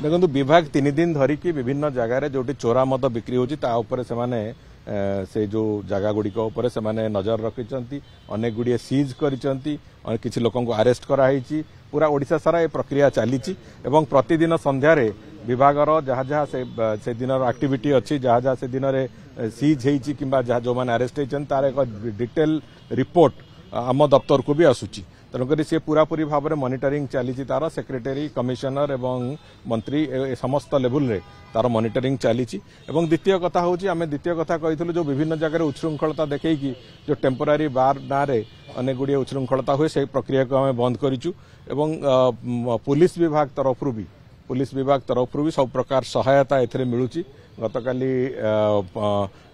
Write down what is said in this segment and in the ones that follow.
देखो विभाग 3 दिन धरिकी विभिन्न जगार जो चोरा मद बिक्री होने से जो जगह गुड़िक से नजर रखिंट अनेक गुड़िए सीज कर किसी लोक अरेस्ट कराई पूरा ओडिशा सारा ये प्रक्रिया चली प्रतिदिन संध्यारे विभागर जहाँ जहाँ से दिन एक्टिविटी अच्छी जहाँ जहाँ से दिन में सीज होती कि जो मैंने अरेस्ट होती तार एक डिटेल रिपोर्ट आम दफ्तर को भी आसूची तेणुक सी पूरापूरी भाव में मॉनिटरिंग चली तार सेक्रेटरी कमिशनर एवं मंत्री समस्त लेवल रे तार मॉनिटरिंग चली द्वितीय कथा हूँ आम द्वितीय कथा कही जो विभिन्न जगह उच्छृंखलता देखी जो टेम्पोरारी बार ना अनेक गुड़िए उच्छृंखलता हुए से प्रक्रिया को आम बंद करूँ पुलिस विभाग तरफ भी सब प्रकार सहायता एथिरे मिलूची गतकाली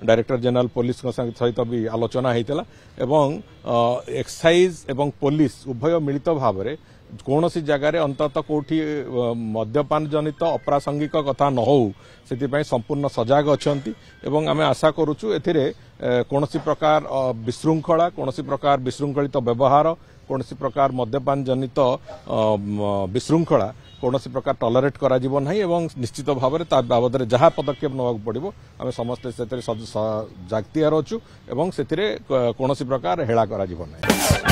डायरेक्टर जनरल पुलिस सहित भी आलोचना होता एवं एक्साइज एवं पुलिस उभय मिलित भाव में कौन सी जगार अंतत कौटी मद्यपान जनित अप्रासंगिक कथा न हो से संपूर्ण सजग अच्छा आम आशा करुचु एथिरे कौन सी प्रकार विशृंखला कौन सी प्रकार विशृंखलित व्यवहार कौन सी प्रकार मद्यपान जनित विशृंखला कौन सी प्रकार टॉलरेट करा जीवन नहीं एवं निश्चित भाव में बाबद में जहाँ पदक्षेप नवा पड़ो आम समस्ते जागतियार अच्छु एवं से कौन सी प्रकार हेला करा जीवन नहीं।